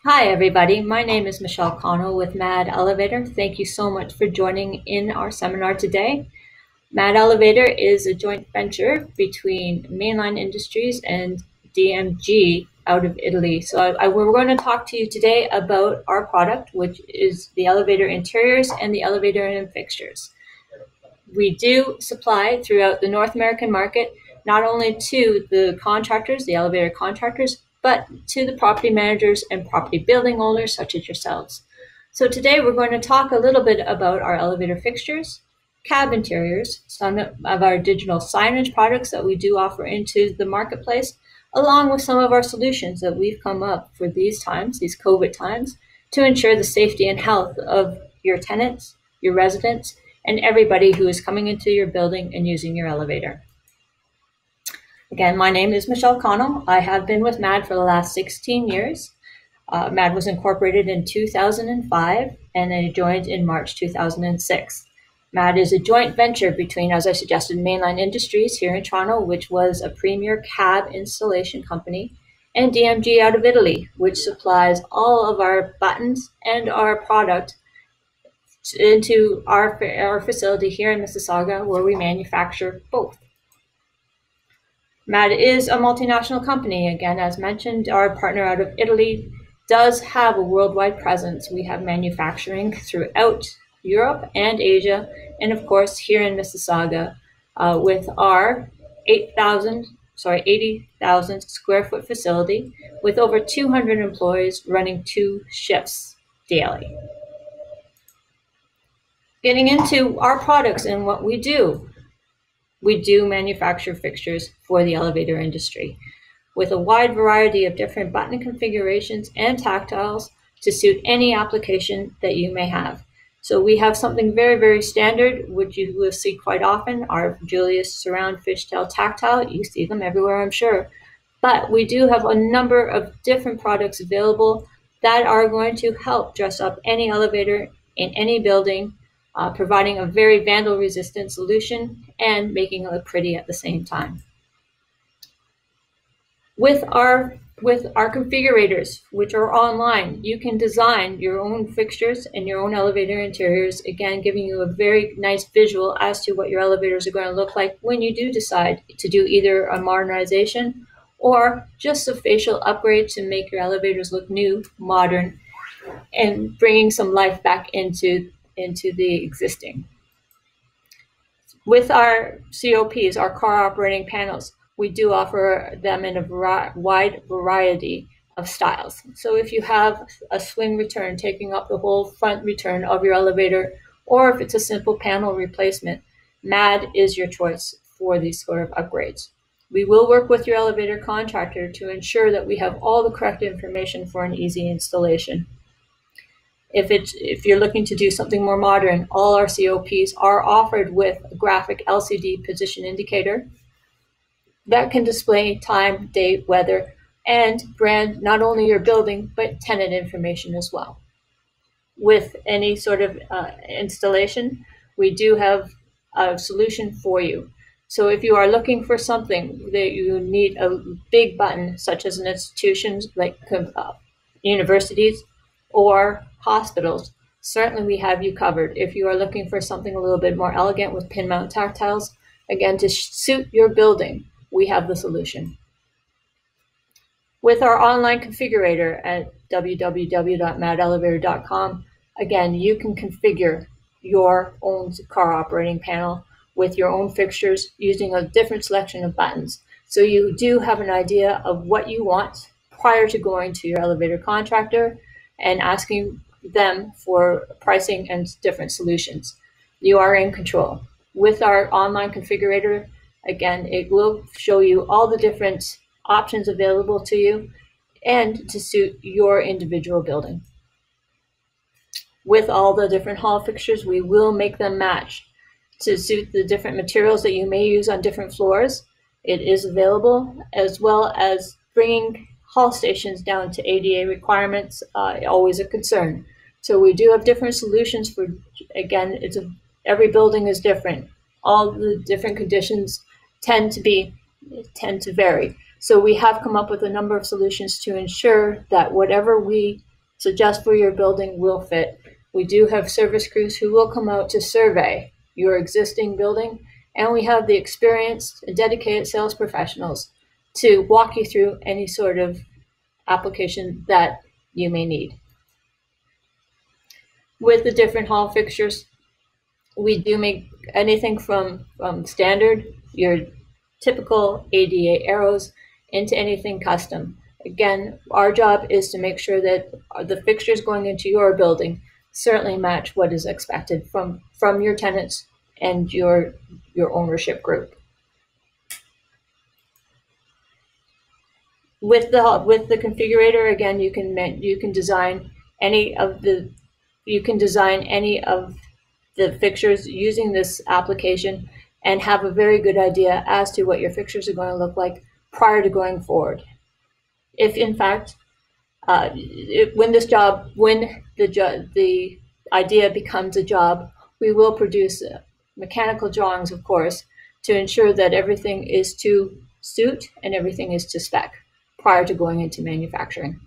Hi, everybody. My name is Michelle Connell with Mad Elevator. Thank you so much for joining in our seminar today. Mad Elevator is a joint venture between Mainline Industries and DMG out of Italy. So we're going to talk to you today about our product, which is the elevator interiors and the elevator and fixtures. We do supply throughout the North American market, not only to the contractors, the elevator contractors, but to the property managers and property building owners such as yourselves. So today we're going to talk a little bit about our elevator fixtures, cab interiors, some of our digital signage products that we do offer into the marketplace, along with some of our solutions that we've come up for these times, these COVID times, to ensure the safety and health of your tenants, your residents, and everybody who is coming into your building and using your elevator. Again, my name is Michelle Connell. I have been with MAD for the last 16 years. MAD was incorporated in 2005 and I joined in March 2006. MAD is a joint venture between, as I suggested, Mainline Industries here in Toronto, which was a premier cab installation company, and DMG out of Italy, which supplies all of our buttons and our product into our facility here in Mississauga, where we manufacture both. MAD is a multinational company. Again, as mentioned, our partner out of Italy does have a worldwide presence. We have manufacturing throughout Europe and Asia, and of course here in Mississauga with our 80,000 square foot facility with over 200 employees running 2 shifts daily. Getting into our products and what we do. We do manufacture fixtures for the elevator industry with a wide variety of different button configurations and tactiles to suit any application that you may have. So we have something very, very standard, which you will see quite often, our Julius surround fishtail tactile. You see them everywhere, I'm sure. But we do have a number of different products available that are going to help dress up any elevator in any building, providing a very vandal-resistant solution and making it look pretty at the same time. With our configurators, which are online, you can design your own fixtures and your own elevator interiors, again, giving you a very nice visual as to what your elevators are going to look like when you do decide to do either a modernization or just a facial upgrade to make your elevators look new, modern, and bringing some life back into the existing. With our COPs, our car operating panels, we do offer them in a wide variety of styles. So if you have a swing return taking up the whole front return of your elevator, or if it's a simple panel replacement, MAD is your choice for these sort of upgrades. We will work with your elevator contractor to ensure that we have all the correct information for an easy installation. If you're looking to do something more modern, all our COPs are offered with a graphic LCD position indicator that can display time, date, weather, and brand not only your building, but tenant information as well. With any sort of installation, we do have a solution for you. So if you are looking for something that you need a big button, such as an institution like universities or hospitals, certainly we have you covered. If you are looking for something a little bit more elegant with pin mount tactiles, again, to suit your building, we have the solution. With our online configurator at www.madelevator.com, again, you can configure your own car operating panel with your own fixtures using a different selection of buttons. So you do have an idea of what you want prior to going to your elevator contractor and asking them for pricing and different solutions. You are in control. With our online configurator, again, it will show you all the different options available to you and to suit your individual building. With all the different hall fixtures, we will make them match to suit the different materials that you may use on different floors. It is available, as well as bringing hall stations down to ADA requirements, always a concern. So we do have different solutions for, again, every building is different. All the different conditions tend to vary. So we have come up with a number of solutions to ensure that whatever we suggest for your building will fit. We do have service crews who will come out to survey your existing building, and we have the experienced and dedicated sales professionals to walk you through any sort of application that you may need. With the different hall fixtures, we do make anything from standard, your typical ADA arrows, into anything custom. Again, our job is to make sure that the fixtures going into your building certainly match what is expected from your tenants and your ownership group. With the configurator, again, you can design any of the fixtures using this application and have a very good idea as to what your fixtures are going to look like prior to going forward. If in fact, when the idea becomes a job, we will produce mechanical drawings, of course, to ensure that everything is to suit and everything is to spec prior to going into manufacturing.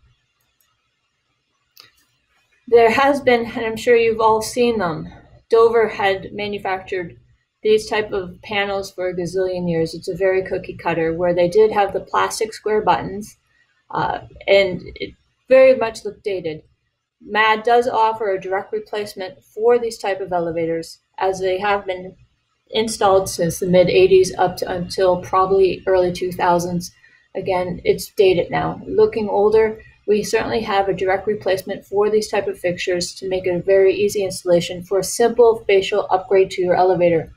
There has been, and I'm sure you've all seen them, Dover had manufactured these type of panels for a gazillion years. It's a very cookie cutter, where they did have the plastic square buttons, and it very much looked dated. MAD does offer a direct replacement for these type of elevators, as they have been installed since the mid-80s up to until probably early 2000s. Again, it's dated now. Looking older, we certainly have a direct replacement for these type of fixtures to make it a very easy installation for a simple facial upgrade to your elevator.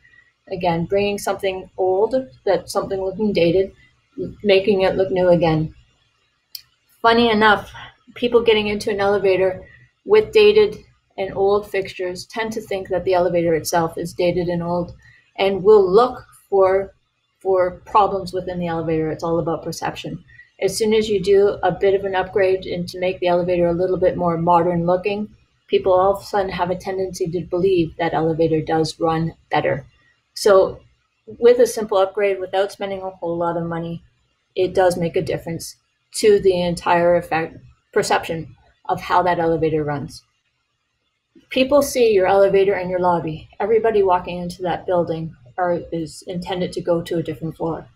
Again, bringing something old, that's something looking dated, making it look new again. Funny enough, people getting into an elevator with dated and old fixtures tend to think that the elevator itself is dated and old, and will look for problems within the elevator. It's all about perception. As soon as you do a bit of an upgrade and to make the elevator a little bit more modern looking, people all of a sudden have a tendency to believe that elevator does run better. So with a simple upgrade, without spending a whole lot of money, it does make a difference to the entire perception of how that elevator runs. People see your elevator and your lobby. Everybody walking into that building is intended to go to a different floor.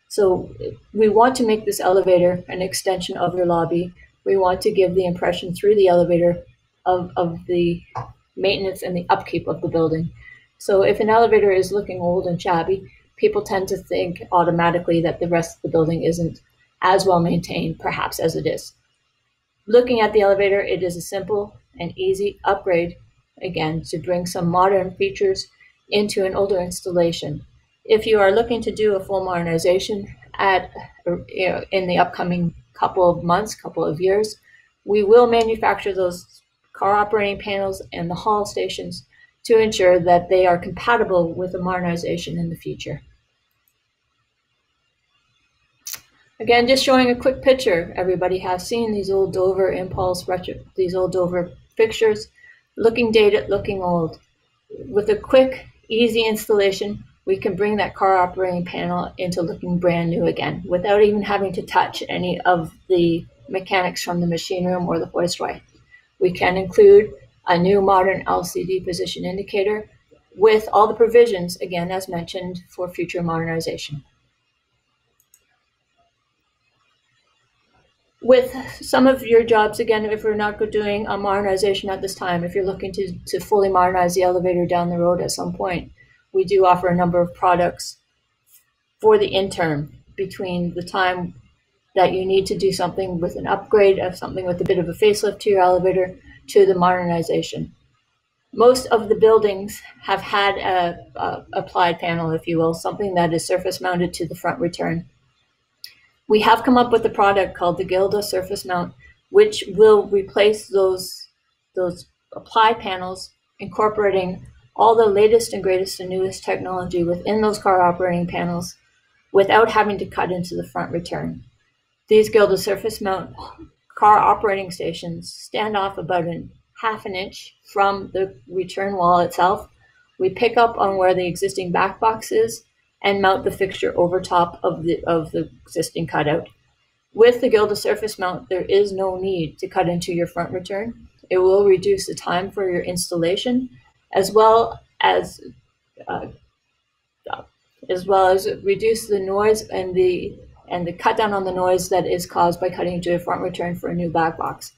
So we want to make this elevator an extension of your lobby. We want to give the impression through the elevator of the maintenance and the upkeep of the building. So if an elevator is looking old and shabby, people tend to think automatically that the rest of the building isn't as well maintained, perhaps, as it is. Looking at the elevator, it is a simple and easy upgrade, again, to bring some modern features into an older installation. If you are looking to do a full modernization in the upcoming couple of months, couple of years, we will manufacture those car operating panels and the hall stations to ensure that they are compatible with a modernization in the future. Again, just showing a quick picture. Everybody has seen these old Dover Impulse these old Dover fixtures, looking dated, looking old. With a quick, easy installation, we can bring that car operating panel into looking brand new again, without even having to touch any of the mechanics from the machine room or the hoistway. We can include a new modern LCD position indicator with all the provisions, again, as mentioned, for future modernization. With some of your jobs, again, if we're not doing a modernization at this time, if you're looking to fully modernize the elevator down the road at some point, we do offer a number of products for the interim between the time that you need to do something with an upgrade of something with a bit of a facelift to your elevator to the modernization. Most of the buildings have had a applied panel, if you will, something that is surface mounted to the front return. We have come up with a product called the Gilda Surface Mount, which will replace those applied panels, incorporating all the latest and greatest and newest technology within those car operating panels without having to cut into the front return. These Gilda Surface Mount car operating stations stand off about half an inch from the return wall itself. We pick up on where the existing back box is and mount the fixture over top of the existing cutout. With the gilded surface mount, there is no need to cut into your front return. It will reduce the time for your installation, as well as reduce the noise and the cut down on the noise that is caused by cutting into a front return for a new back box.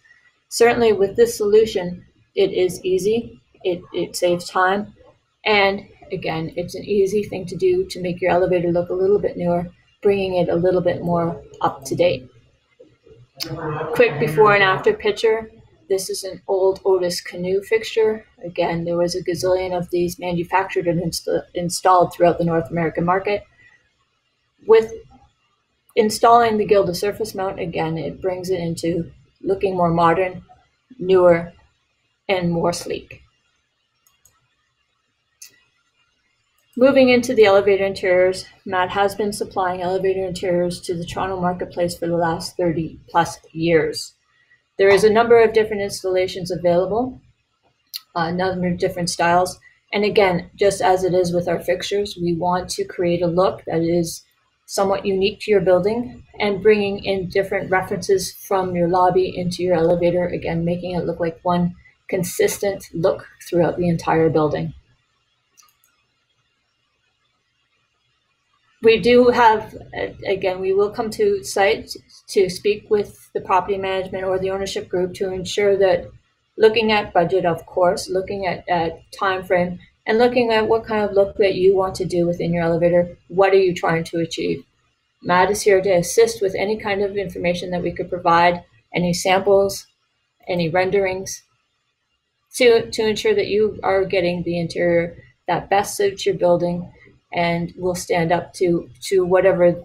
Certainly with this solution, it is easy, it saves time, and again, it's an easy thing to do to make your elevator look a little bit newer, bringing it a little bit more up to date. Quick before and after picture. This is an old Otis canoe fixture. Again, there was a gazillion of these manufactured and installed throughout the North American market. With installing the gilded surface mount, again, it brings it into looking more modern, newer, and more sleek. Moving into the elevator interiors, Matt has been supplying elevator interiors to the Toronto marketplace for the last 30 plus years. There is a number of different installations available, a number of different styles. And again, just as it is with our fixtures, we want to create a look that is somewhat unique to your building and bringing in different references from your lobby into your elevator, again, making it look like one consistent look throughout the entire building. We do have, again, we will come to site to speak with the property management or the ownership group to ensure that looking at budget, of course, looking at time frame, and looking at what kind of look that you want to do within your elevator. What are you trying to achieve? Matt is here to assist with any kind of information that we could provide, any samples, any renderings, to ensure that you are getting the interior that best suits your building and will stand up to whatever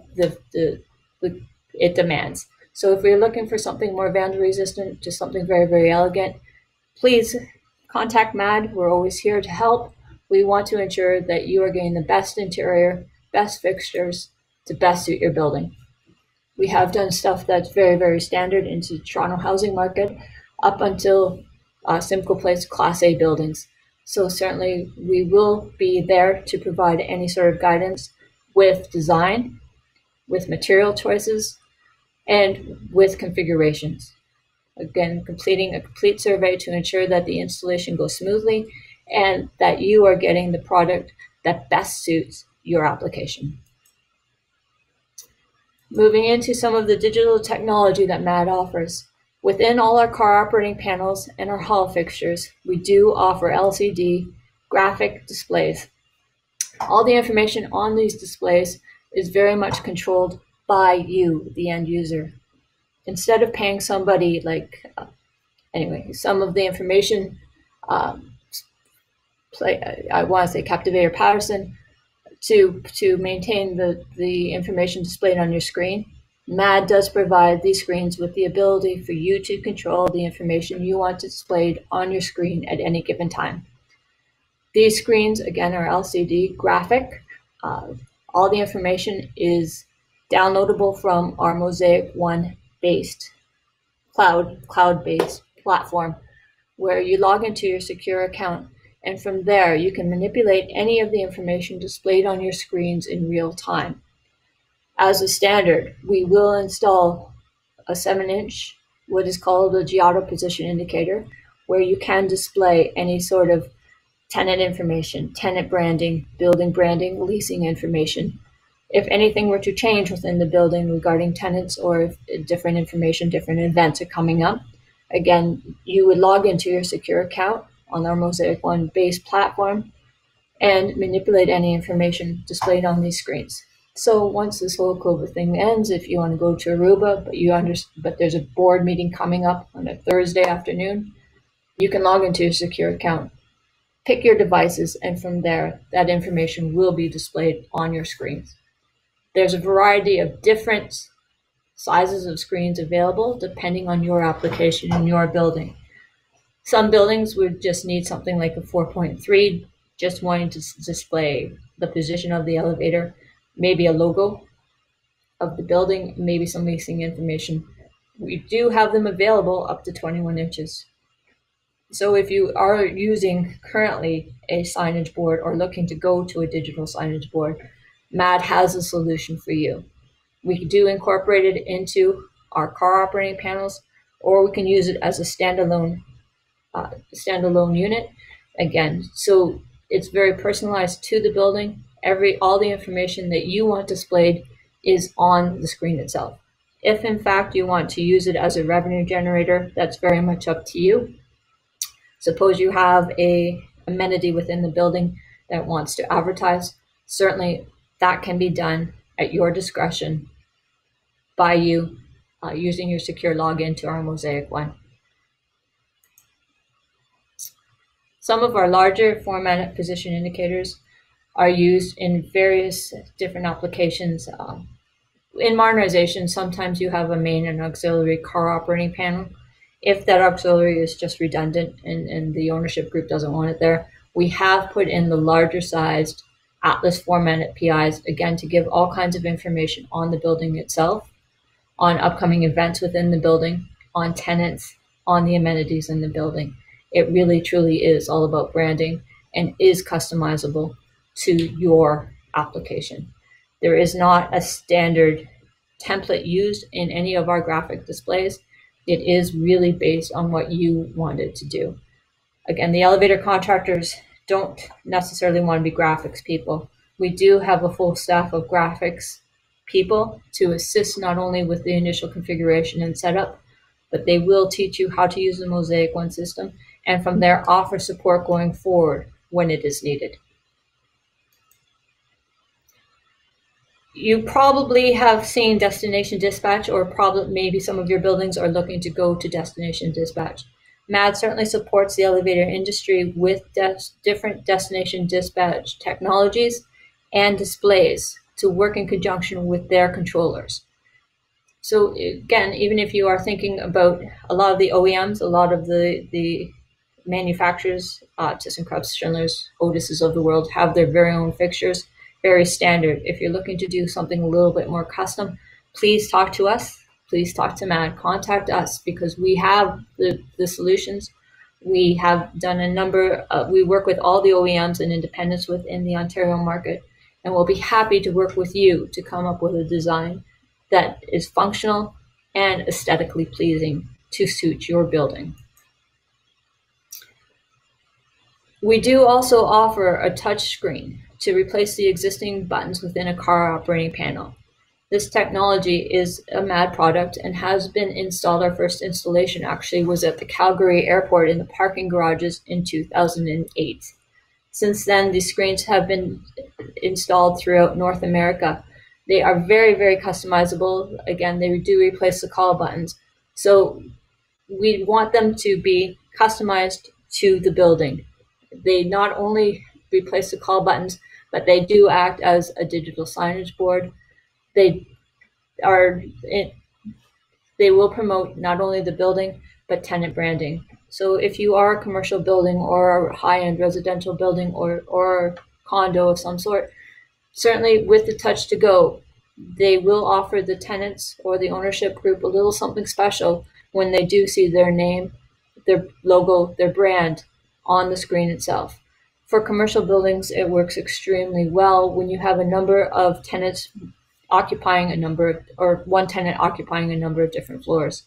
it demands. So if we're looking for something more vandal resistant to something very, very elegant, please contact Matt. We're always here to help. We want to ensure that you are getting the best interior, best fixtures to best suit your building. We have done stuff that's very, very standard into the Toronto housing market up until Simcoe Place Class A buildings. So certainly we will be there to provide any sort of guidance with design, with material choices, and with configurations. Again, completing a complete survey to ensure that the installation goes smoothly and that you are getting the product that best suits your application. Moving into some of the digital technology that Matt offers. Within all our car operating panels and our hall fixtures, we do offer LCD graphic displays. All the information on these displays is very much controlled by you, the end user. Instead of paying somebody some of the information, I want to say Captivator Patterson, to maintain the information displayed on your screen. MAD does provide these screens with the ability for you to control the information you want displayed on your screen at any given time. These screens, again, are LCD graphic. All the information is downloadable from our Mosaic One based cloud-based platform, where you log into your secure account, and from there you can manipulate any of the information displayed on your screens in real time. As a standard, we will install a 7-inch, what is called a Giotto position indicator, where you can display any sort of tenant information, tenant branding, building branding, leasing information. If anything were to change within the building regarding tenants, or if different information, different events are coming up, again, you would log into your secure account on our Mosaic One base platform and manipulate any information displayed on these screens. So once this whole COVID thing ends, if you want to go to Aruba, but there's a board meeting coming up on a Thursday afternoon, you can log into your secure account, pick your devices, and from there, that information will be displayed on your screens. There's a variety of different sizes of screens available depending on your application in your building. Some buildings would just need something like a 4.3, just wanting to display the position of the elevator, maybe a logo of the building, maybe some leasing information. We do have them available up to 21 inches. So if you are using currently a signage board or looking to go to a digital signage board, MAD has a solution for you. We do incorporate it into our car operating panels, or we can use it as a standalone unit. Again, so it's very personalized to the building. All the information that you want displayed is on the screen itself. If in fact you want to use it as a revenue generator, that's very much up to you. Suppose you have a amenity within the building that wants to advertise. Certainly that can be done at your discretion by you using your secure login to our Mosaic one. Some of our larger format position indicators are used in various different applications. In modernization, sometimes you have a main and auxiliary car operating panel. If that auxiliary is just redundant and the ownership group doesn't want it there, we have put in the larger sized Atlas formatted PIs, again, to give all kinds of information on the building itself, on upcoming events within the building, on tenants, on the amenities in the building. It really truly is all about branding and is customizable to your application. There is not a standard template used in any of our graphic displays. It is really based on what you want it to do. Again, the elevator contractors don't necessarily want to be graphics people. We do have a full staff of graphics people to assist not only with the initial configuration and setup, but they will teach you how to use the Mosaic One system, and from there offer support going forward when it is needed. You probably have seen Destination Dispatch, or probably maybe some of your buildings are looking to go to Destination Dispatch. MAD certainly supports the elevator industry with different Destination Dispatch technologies and displays to work in conjunction with their controllers. So again, even if you are thinking about a lot of the OEMs, a lot of the manufacturers, ThyssenKrupp, Schindler's, Otis's of the world have their very own fixtures, very standard. If you're looking to do something a little bit more custom, please talk to us. Please talk to Matt. Contact us, because we have the solutions. We have done a number. We work with all the OEMs and independents within the Ontario market, and we'll be happy to work with you to come up with a design that is functional and aesthetically pleasing to suit your building. We do also offer a touch screen to replace the existing buttons within a car operating panel. This technology is a MAD product and has been installed. Our first installation actually was at the Calgary airport in the parking garages in 2008. Since then, these screens have been installed throughout North America. They are very, very customizable. Again, they do replace the call buttons. So we want them to be customized to the building. They not only replace the call buttons, but they do act as a digital signage board. They will promote not only the building, but tenant branding. So if you are a commercial building or a high-end residential building or condo of some sort, certainly with the Touch to Go, they will offer the tenants or the ownership group a little something special when they do see their name, their logo, their brand on the screen itself. For commercial buildings, it works extremely well when you have a number of tenants occupying a number, or one tenant occupying a number of different floors.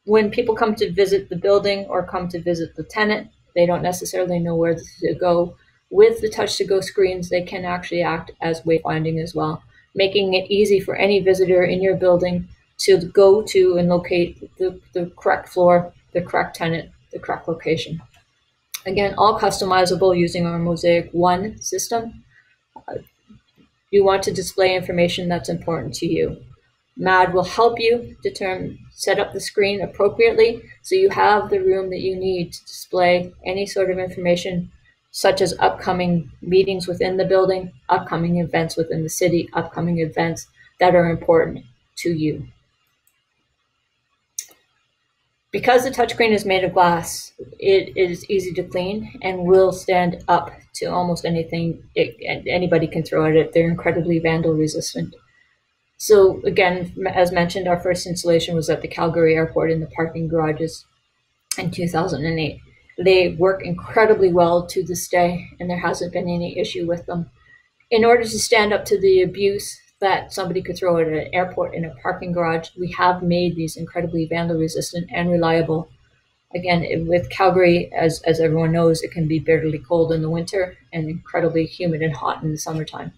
When people come to visit the building or come to visit the tenant, they don't necessarily know where to go. With the Touch to Go screens, they can actually act as wayfinding as well, making it easy for any visitor in your building to go to and locate the correct floor, the correct tenant, the correct location. Again, all customizable using our Mosaic One system. You want to display information that's important to you. MAD will help you set up the screen appropriately so you have the room that you need to display any sort of information, such as upcoming meetings within the building, upcoming events within the city, upcoming events that are important to you. Because the touchscreen is made of glass, it is easy to clean and will stand up to almost anything anybody can throw at it. They're incredibly vandal resistant. So again, as mentioned, our first installation was at the Calgary airport in the parking garages in 2008. They work incredibly well to this day, and there hasn't been any issue with them. In order to stand up to the abuse that somebody could throw at an airport in a parking garage. We have made these incredibly vandal resistant and reliable. Again, with Calgary, as everyone knows, it can be bitterly cold in the winter and incredibly humid and hot in the summertime.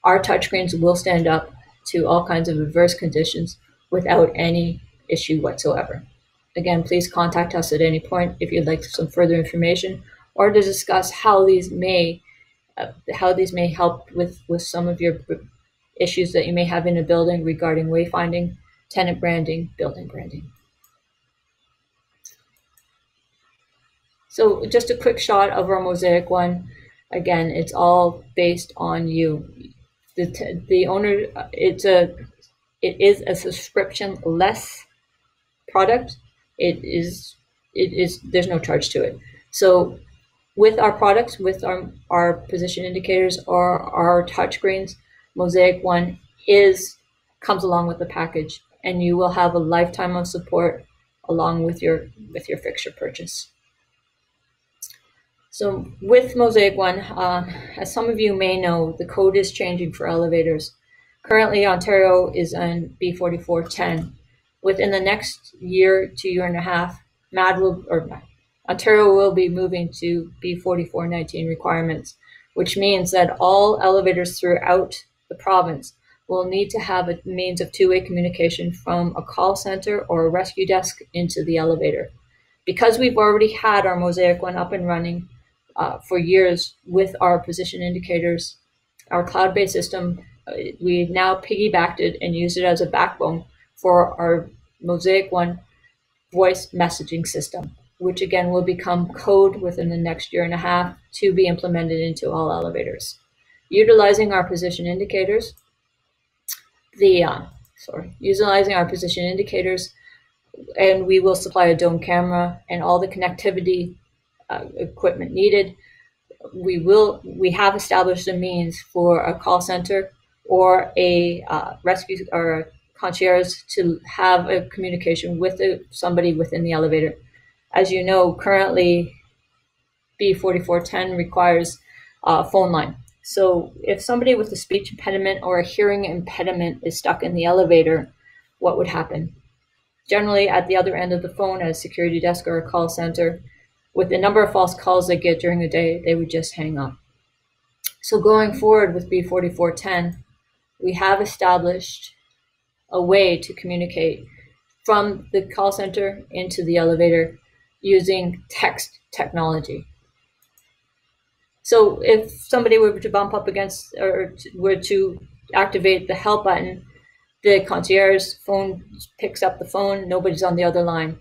Our touchscreens will stand up to all kinds of adverse conditions without any issue whatsoever. Again, please contact us at any point if you'd like some further information or to discuss how these may help with some of your issues that you may have in a building regarding wayfinding, tenant branding, building branding. So just a quick shot of our Mosaic one. Again, it's all based on you. The owner, it is a subscription-less product. There's no charge to it. So with our products, with our position indicators or our touchscreens, Mosaic One comes along with the package, and you will have a lifetime of support along with your fixture purchase. So with Mosaic One, as some of you may know, the code is changing for elevators. Currently, Ontario is on B4410. Within the next year to year and a half, Ontario will be moving to B4419 requirements, which means that all elevators throughout the province will need to have a means of two-way communication from a call center or a rescue desk into the elevator. Because we've already had our Mosaic One up and running for years with our position indicators, our cloud-based system, we've now piggybacked it and used it as a backbone for our Mosaic One voice messaging system, which again will become code within the next year and a half to be implemented into all elevators. Utilizing our position indicators, and we will supply a dome camera and all the connectivity equipment needed. We have established a means for a call center or a rescue or a concierge to have a communication with somebody within the elevator. As you know, currently B4410 requires a phone line. So if somebody with a speech impediment or a hearing impediment is stuck in the elevator, what would happen? Generally, at the other end of the phone, at a security desk or a call center, with the number of false calls they get during the day, they would just hang up. So going forward with B4410, we have established a way to communicate from the call center into the elevator using text technology. So if somebody were to bump up against or were to activate the help button, the concierge phone picks up the phone, nobody's on the other line.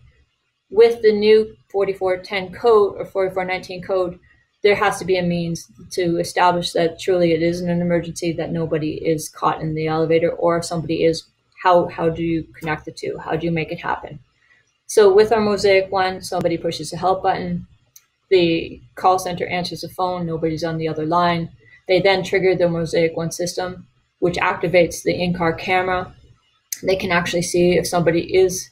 With the new 4410 code or 4419 code, there has to be a means to establish that truly it isn't an emergency, that nobody is caught in the elevator, or if somebody is, how do you connect the two? How do you make it happen? So with our Mosaic One, somebody pushes the help button, the call center answers the phone, nobody's on the other line. They then trigger the Mosaic One system, which activates the in-car camera. They can actually see if somebody is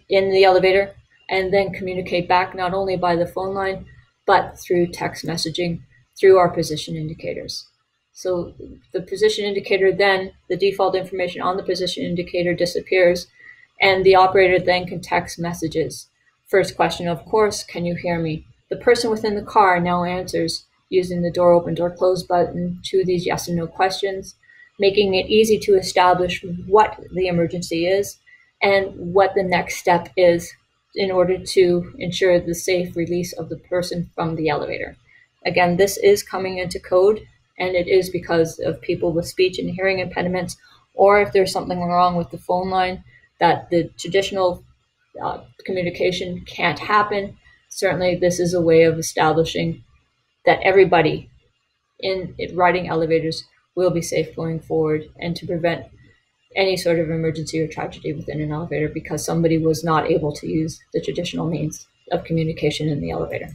in the elevator and then communicate back not only by the phone line, but through text messaging through our position indicators. So the position indicator then, the default information on the position indicator disappears, and the operator then can text messages. First question, of course, can you hear me? The person within the car now answers using the door open, door close button to these yes and no questions, making it easy to establish what the emergency is and what the next step is in order to ensure the safe release of the person from the elevator. Again, this is coming into code, and it is because of people with speech and hearing impediments, or if there's something wrong with the phone line that the traditional communication can't happen. Certainly, this is a way of establishing that everybody in riding elevators will be safe going forward, and to prevent any sort of emergency or tragedy within an elevator because somebody was not able to use the traditional means of communication in the elevator.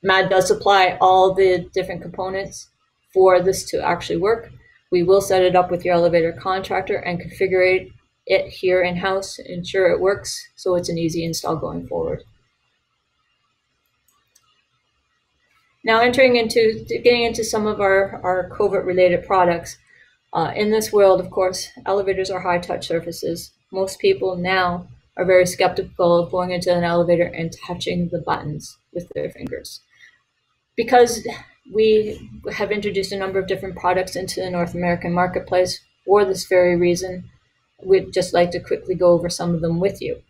MAD does supply all the different components for this to actually work. We will set it up with your elevator contractor and configure it here in-house, ensure it works, so it's an easy install going forward. Now getting into some of our COVID-related products. In this world, of course, elevators are high-touch surfaces. Most people now are very skeptical of going into an elevator and touching the buttons with their fingers. Because we have introduced a number of different products into the North American marketplace for this very reason, we'd just like to quickly go over some of them with you.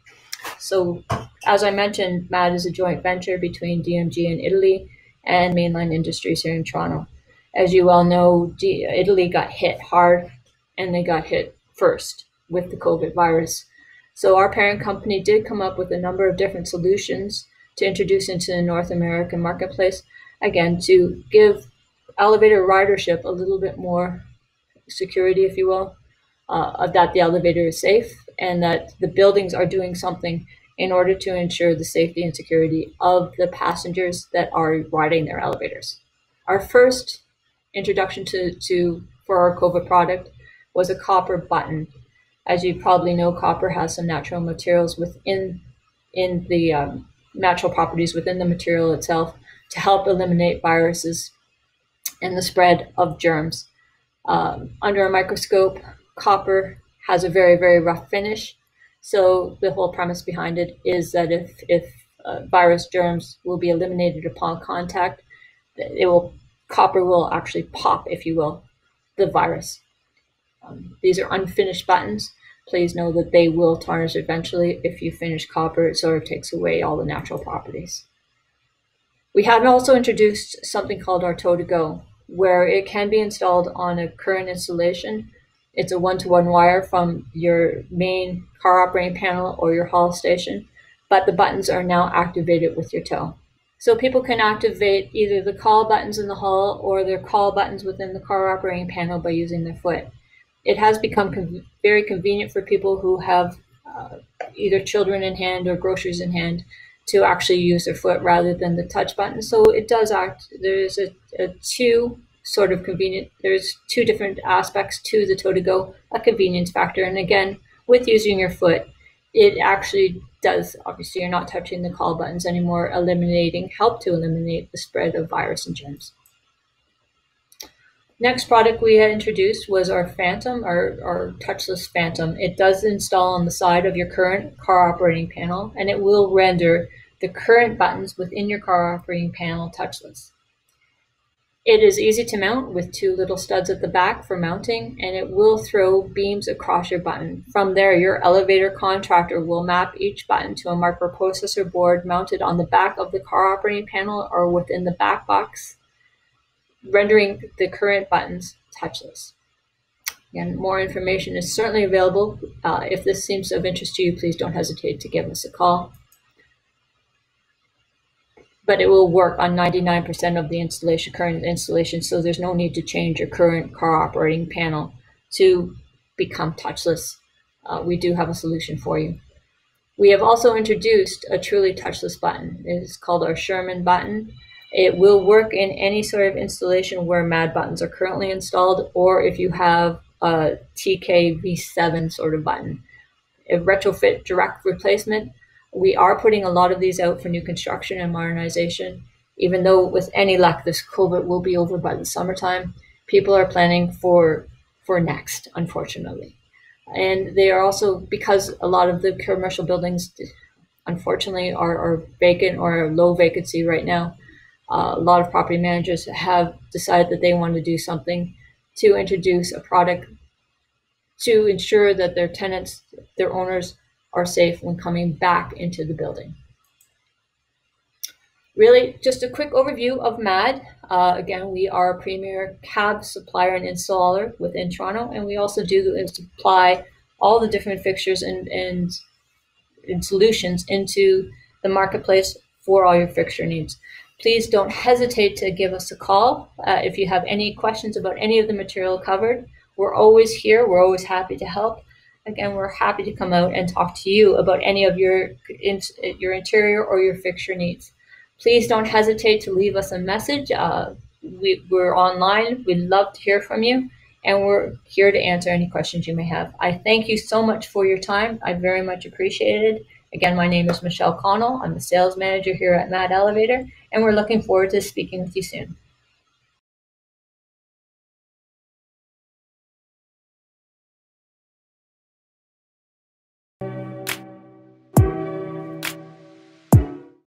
So, as I mentioned, MAD is a joint venture between DMG in Italy and Mainline Industries here in Toronto. As you all know, Italy got hit hard, and they got hit first with the COVID virus. So our parent company did come up with a number of different solutions to introduce into the North American marketplace, again, to give elevator ridership a little bit more security, if you will, that the elevator is safe and that the buildings are doing something in order to ensure the safety and security of the passengers that are riding their elevators. Our first introduction for our COVID product was a copper button. As you probably know, copper has some natural materials within the natural properties within the material itself to help eliminate viruses and the spread of germs. Under a microscope, copper has a very, very rough finish. So the whole premise behind it is that if virus germs will be eliminated upon contact, copper will actually pop, if you will, the virus. These are unfinished buttons. Please know that they will tarnish eventually. If you finish copper, it sort of takes away all the natural properties. We have also introduced something called our Tow-to-Go, where it can be installed on a current installation. It's a one-to-one wire from your main car operating panel or your hall station, but the buttons are now activated with your toe. So people can activate either the call buttons in the hall or their call buttons within the car operating panel by using their foot. It has become very convenient for people who have either children in hand or groceries in hand to actually use their foot rather than the touch button. So it does act, there's two different aspects to the Tow-to-Go, a convenience factor. And again, with using your foot, it actually does, obviously you're not touching the call buttons anymore, help to eliminate the spread of virus and germs. Next product we had introduced was our Phantom, our Touchless Phantom. It does install on the side of your current car operating panel, and it will render the current buttons within your car operating panel touchless. It is easy to mount with two little studs at the back for mounting, and it will throw beams across your button. From there, your elevator contractor will map each button to a microprocessor board mounted on the back of the car operating panel or within the back box, rendering the current buttons touchless. Again, more information is certainly available. If this seems of interest to you, please don't hesitate to give us a call. But it will work on 99% of the current installation, so there's no need to change your current car operating panel to become touchless. We do have a solution for you. We have also introduced a truly touchless button. It is called our Sherman button. It will work in any sort of installation where MAD buttons are currently installed, or if you have a TK V7 sort of button. A retrofit direct replacement. We are putting a lot of these out for new construction and modernization. Even though with any luck, this COVID will be over by the summertime, people are planning for next, unfortunately. And they are also, because a lot of the commercial buildings, unfortunately, are vacant or low vacancy right now, a lot of property managers have decided that they want to do something to introduce a product to ensure that their tenants, their owners, are safe when coming back into the building. Really, just a quick overview of MAD. Again, we are a premier cab supplier and installer within Toronto, and we also do supply all the different fixtures and solutions into the marketplace for all your fixture needs. Please don't hesitate to give us a call if you have any questions about any of the material covered. We're always here. We're always happy to help. Again, we're happy to come out and talk to you about any of your interior or your fixture needs. Please don't hesitate to leave us a message. We're online. We'd love to hear from you, and we're here to answer any questions you may have. I thank you so much for your time. I very much appreciate it. Again, my name is Michelle Connell. I'm the sales manager here at MAD Elevator, and we're looking forward to speaking with you soon.